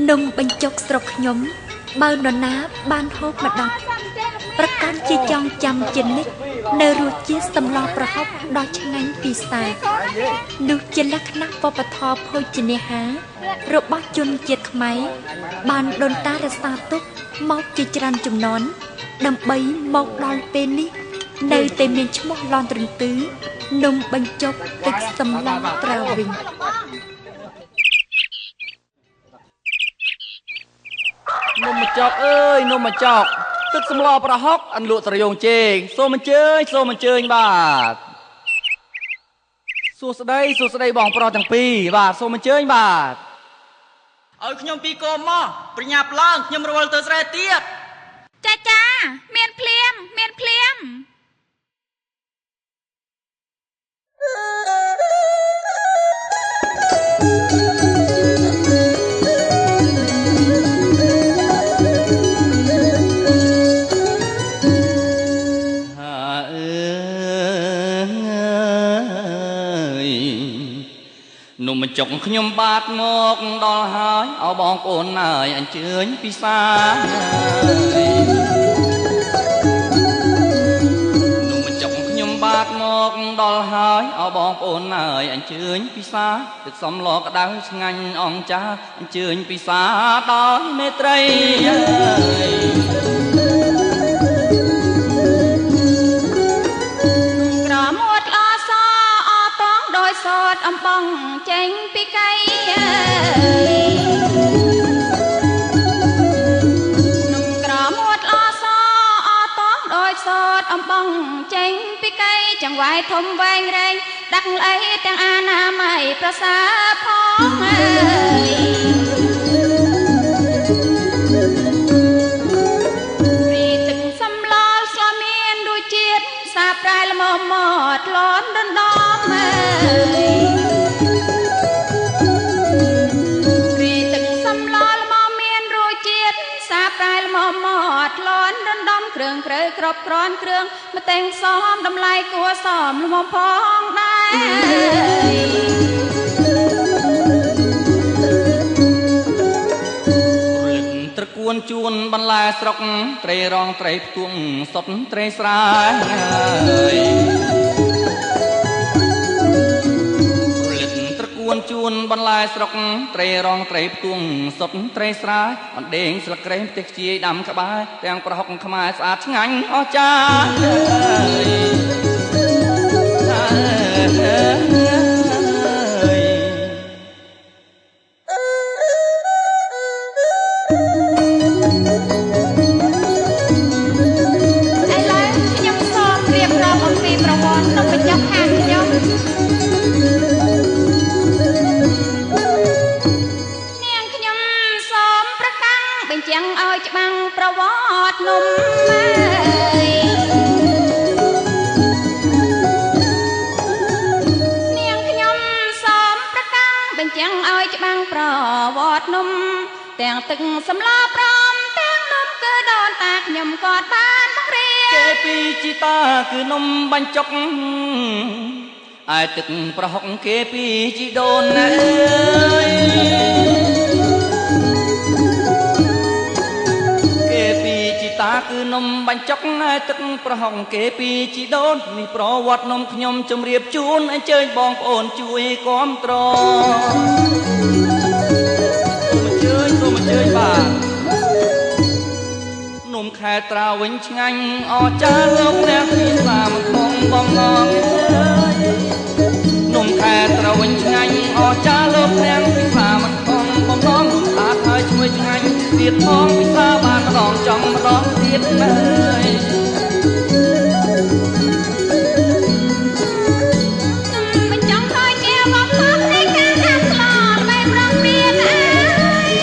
นมបញ្ចុកស្រុកខ្ញុំបើនរណាបានហូបម្ដងប្រកាន់ជាចង់ចាំជានិច្ច នៅរសជាតិសម្លប្រហុកដ៏ឆ្ងាញ់ពិសានោះជាលក្ខណៈវប្បធម៌ភោជនាហាររបស់ជនជាតិខ្មែរបានដូនតារក្សាទុកមកជាច្រើនជំនាន់ដើម្បីមកដល់ពេលនេះនៅតែមានឈ្មោះឡនត្រន្ទឺនំបញ្ចុកទឹកសម្លត្រាវវិញនំបញ្ចុកអើយនំបញ្ចុកទឹកសម្លប្រហុកអន្លក់ត្រយងជេងសូមអញ្ជើញបាទសួស្ដីបងប្រុសទាំងពីរបាទសូមអញ្ជើញបាទឲ្យខ្ញុំពីកោមកប្រញាប់ឡើងខ្ញុំរវល់ទៅស្រែទៀតចាមានភ្លាមនំបញ្ចុកខ្ញុំបាទមកដល់ហើយឲ្យបងប្អូនអើយអញ្ជើញពិសានំបញ្ចុកខ្ញុំបាទមកដល់ហើយឲ្យបងប្អូនអើយអញ្ជើញពិសាទឹកសំឡក្តៅឆ្ងាញ់អង្ចាអញ្ជើញពិសាដល់មេត្រីសតអំបងចេញពីកៃនំក្រមួតល្អសអតងដោយសតអំបងចេញពីកៃចង្វាយធំវែងរែងដាក់អីទាំងអាណាម័យប្រសាផងអើយរីទឹកសំឡល់ស្លាមានដូចជាតិសាប្រែលមមត់លន់ដណ្ដំអើយរីទឹកសំឡល់មកមានរសជាតិសាប្រែលមមត់លន់ដណ្ដំគ្រឿងក្រើគ្រប់គ្រាន់គ្រឿងម្ទេសសមតម្លៃគួរសមល្មមផងដែរត្រកួនជួនបន្លែស្រុកត្រីរងត្រីផ្ទួងសុតត្រីស្រែត្រកួនជួនបន្លែស្រុកត្រីរងត្រីផ្ទួងសុតត្រីស្រែអណ្ដែងស្លឹកក្រែមទេសជាយដាំក្បែរទាំងប្រហុកខ្មែរស្អាតឆ្ងាញ់អស្ចារ្យ៉ាងឲ្យច្បាំងប្រវត្តិនំអើយនាងខ្ញុំសូមប្រកាសបញ្ចាំងឲ្យច្បាំងប្រវត្តិនំទាំងទឹកសម្លព្រមទាំងនំគឺដូនតាខ្ញុំគាត់បានបង្រៀនគេពីជីតាគឺនំបញ្ចុកឯទឹកប្រហុកគេពីជីដូនអើយតាគឺនំបញ្ចុកហើយទឹកប្រហុកគេពីជីដូននេះប្រវត្តិនំខ្ញុំជម្រាបជូនអញ្ជើញបងប្អូនជួយគាំទ្រសូមអញ្ជើញបាទនំខែត្រាវិញឆ្ងាញ់អស្ចារ្យលោកអ្នកពីសាមគង់បងងងនំខែត្រាវិញឆ្ងាញ់អស្ចារ្យលោកអ្នកពីសាមគង់បងងនំស្អាតហើយឈ្ងុយឆ្ងាញ់ទៀតផងពិសាបានម្ដងចង់ម្ដងទៀតអើយបញ្ចង់ហើយជាវប្បធម៌នៃការដាក់ស្លល្បីប្រងមានអើយ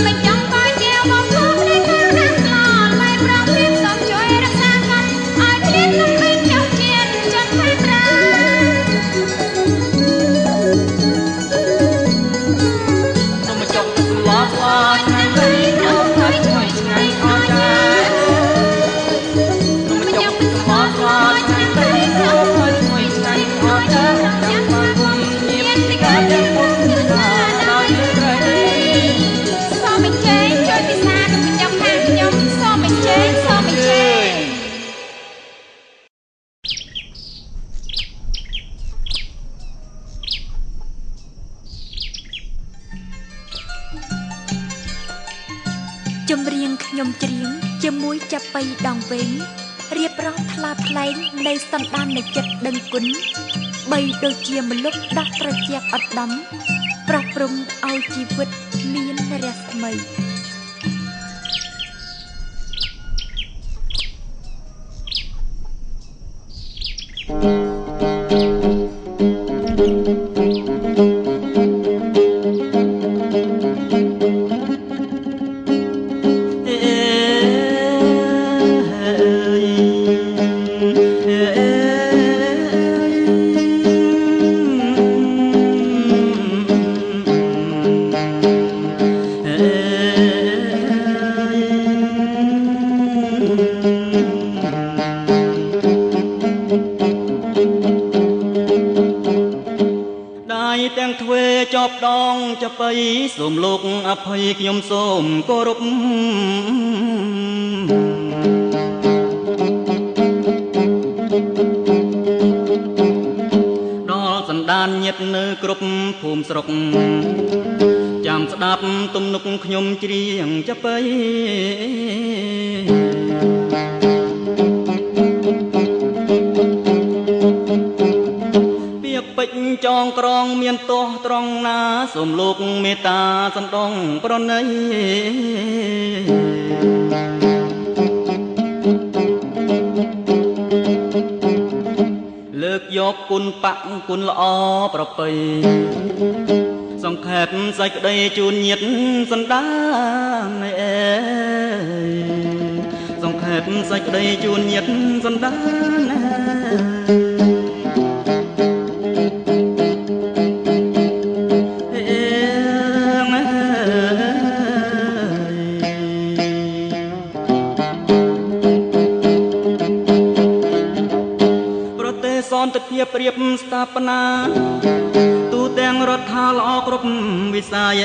បញ្ចង់ហើយជាវប្បធម៌នៃការដាក់ស្លល្បីប្រងមានសូមជួយរក្សាកាន់ឲ្យគ្លៀននំបញ្ចុកជាតិចិនខែត្រានំបញ្ចុកស្លាឆ្ងាញ់ឆ្ងាញ់អស្ចារ្យ នឹងខ្ញុំច្រៀងជាមួយចាប់បៃដងវែងរៀបរាប់ថ្លាថ្លែងនៃសន្តាននៃចិត្តដឹងគុណបីដូចជាមលុបដោះត្រជាក់អត់ដំប្រោះព្រំឲ្យជីវិតមានរស្មីសូមលោកអភ័យខ្ញុំសូមគោរពដល់សន្តានញាតិនៅគ្រប់ភូមិស្រុកចាំស្ដាប់ទំនុកខ្ញុំច្រៀងចាប់ៃពេជ្រចងក្រងមានទោះត្រង់ណាសូមលោកមេត្តាសណ្ដងប្រណីលើកយកគុណបៈគុណល្អប្រពៃសង្ខេបសេចក្តីជូនញាតិសន្តានអើយសង្ខេបសេចក្តីជូនញាតិសន្តានសន្តិភាពព្រៀបស្ថាបនាទូទាំងរដ្ឋាល្អគ្រប់វិស័យ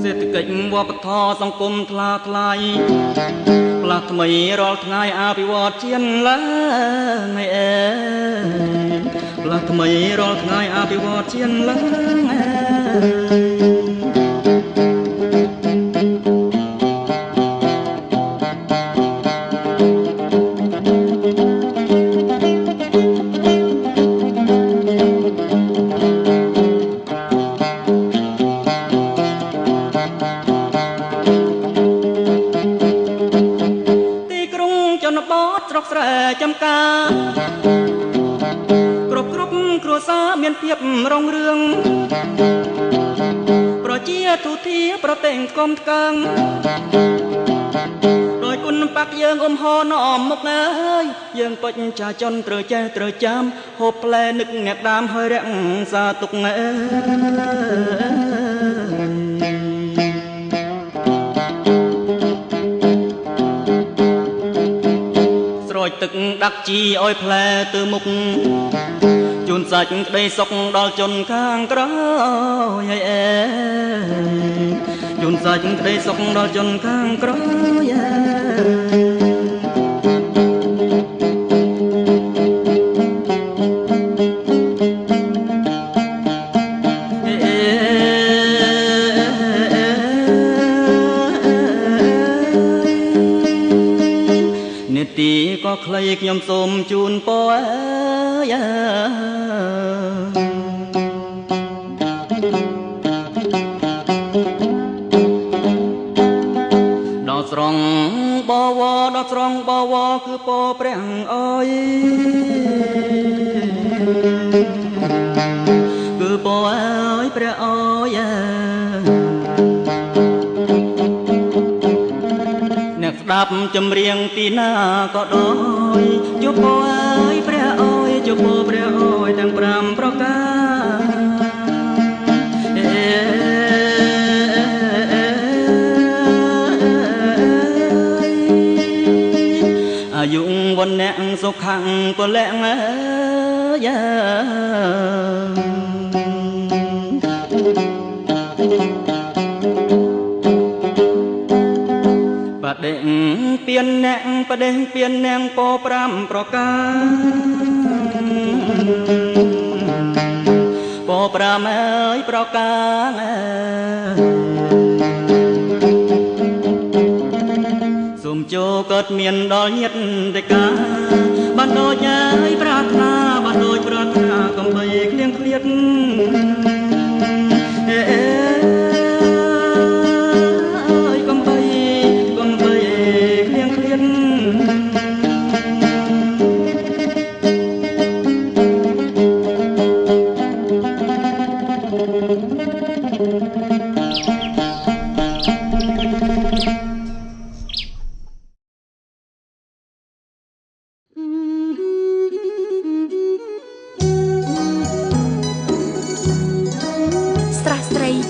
សេដ្ឋកិច្ចវប្បធម៌សង្គមថ្លាថ្លៃផ្លាស់ថ្មីរាល់ថ្ងៃអភិវឌ្ឍជាឡើងអើយផ្លាស់ថ្មីរាល់ថ្ងៃអភិវឌ្ឍជាឡើងចំការគ្រប់គ្រួសារមានភាពរុងរឿងប្រជាទូធាប្រទេសកុំថ្កើងដោយគុណបកយើងហោណអមមុខអើយយើងបច្ចចាជនត្រូវចេះត្រូវចាំហូបផ្លែនឹកអ្នកដាមហើយរក្សាទុកអើទឹកដាក់ជីឲ្យផ្លែទៅមុខជូនសាច់ក្តីសុខដល់ជនខាងក្រោយអើយជូនសាច់ក្តីសុខដល់ជនខាងក្រោយទីក៏ខ្លីខ្ញុំសូមជូនពរដល់ស្រងបវដល់ស្រងបវគឺពរព្រះអើយគឺពរអើយព្រះអើយស្ដាប់ចម្រៀងទីណាក៏ដោយជួបពរអើយព្រះអើយជួបពរព្រះអើយទាំង5ប្រការអាយុវណ្ណៈសុខៈពលៈអើយបដិពៀនអ្នកបដិពៀននាងពោ5ប្រការ ពប្រាំអើយប្រកាងសូមចូលកើតមានដល់ញាតិតែកាបានដូចញ៉ៃប្រាថ្នាបានដូចប្រាថ្នាកំបីគ្លៀងឃ្លាតកំបីគ្លៀងឃ្លាត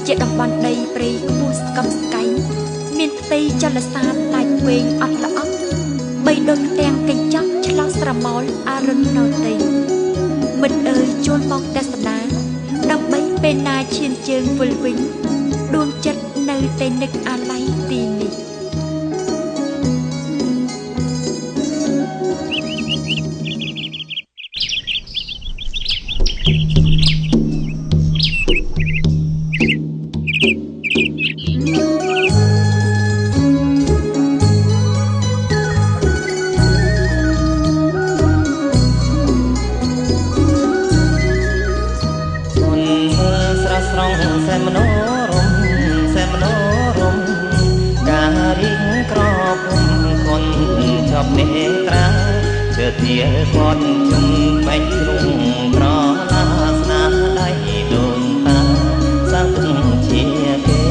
ជាតំបន់ដីព្រៃខ្ពស់ស្កឹមស្កៃមានផ្ទៃចលសានឡាយវែងអត់ល្អក់បីដុនទាំងកញ្ចក់ឆ្លោះស្រមោលអរុណនៅដីមិត្តអើយជួលមកទស្សនាដើម្បីពេលណាឈានជើងវិលវិញដួងចិត្តនៅតែនឹកអាល័យទីនេះទៀលគាត់ជុំបែកជ្រុងប្រឡាស្នាដៃដូនតាសាំងជាគេ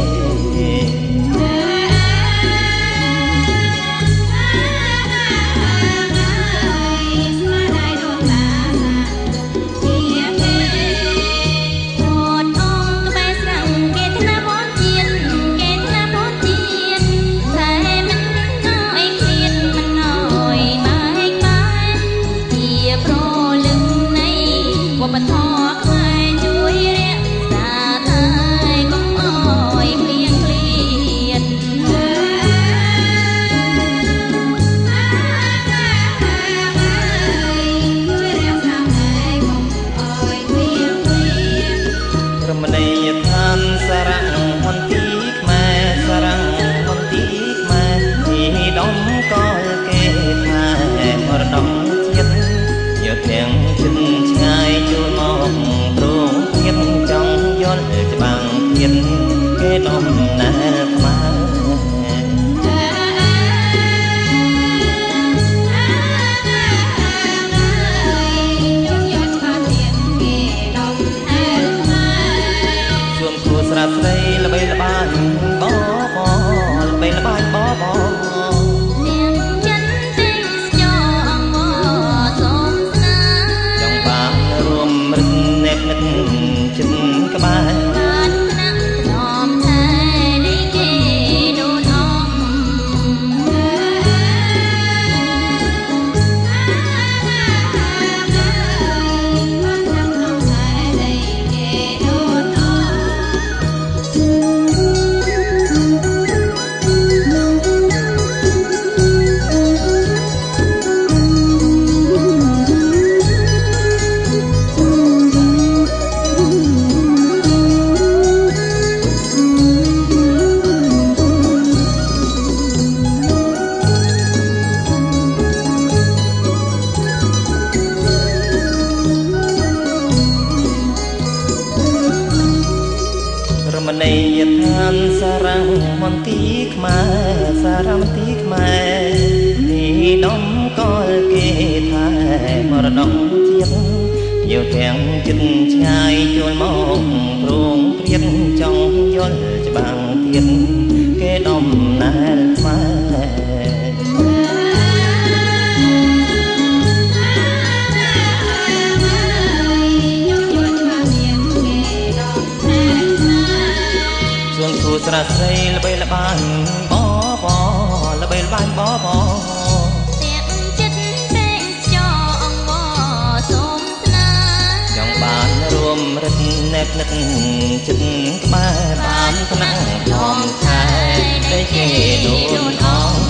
ស្រាស្រីល្បីល្បាញបបល្បីល្បាញបបទាំងចិត្តពេកចោអង្គសូមស្នាចង់បានរួមរិទ្ធណែបនឹកចិត្តក្បែរបានថ្នាក់ធំខែได้គេដូនអង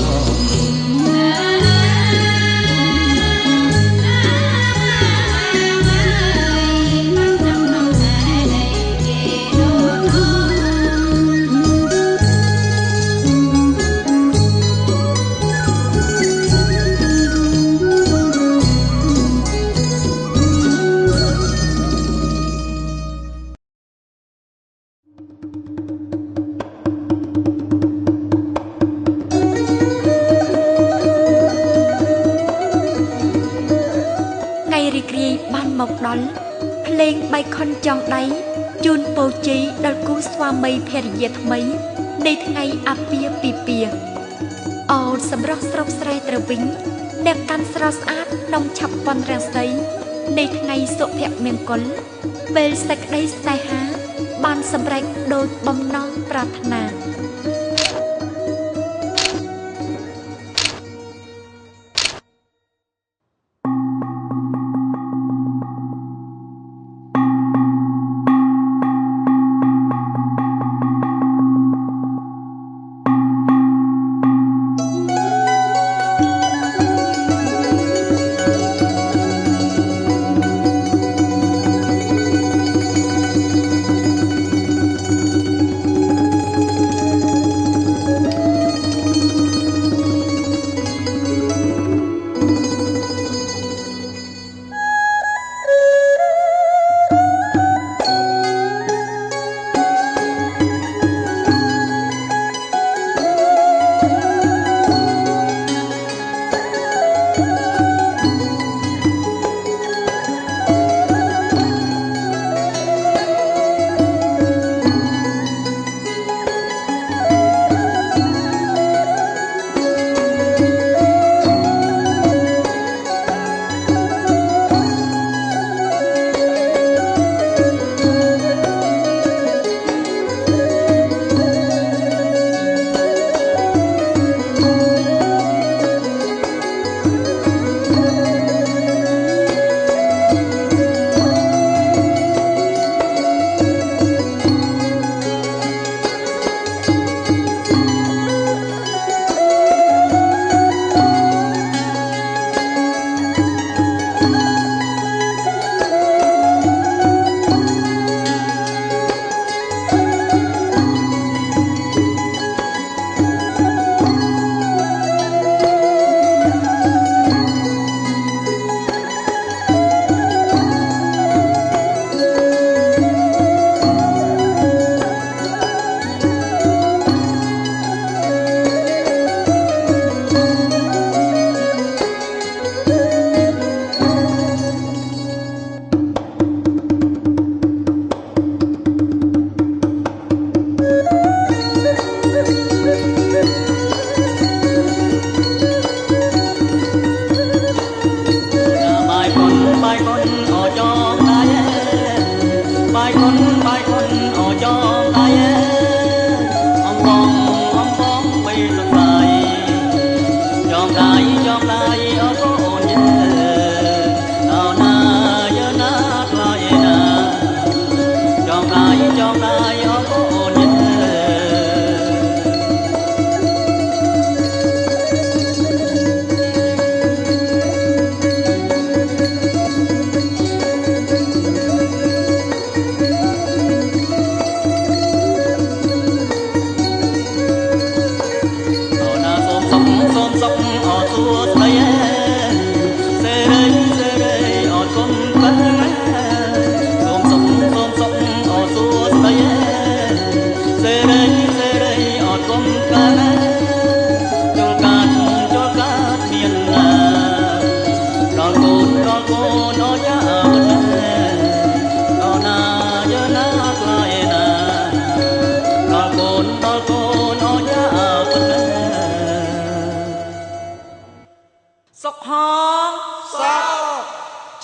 មកដល់ភ្លេងបៃខុនចង់ដៃជូនពរជ័យដល់គូស្វាមីភរិយាថ្មីនៃថ្ងៃអាពាហ៍ពិពាហ៍អោសម្រស់ស្រុកស្រែត្រវិញអ្នកកាន់ស្រស់ស្អាតក្នុងឆាប់ប៉ុនរាសីនៃថ្ងៃសុភមង្គលពេលសេចក្តីស្នេហាបានសម្រេចដោយបំណងប្រាថ្នា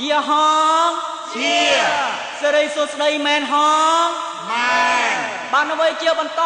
ជាហងជាសេរីសុស្ដីមែនហងមែនបានអ្វីជាបន្ត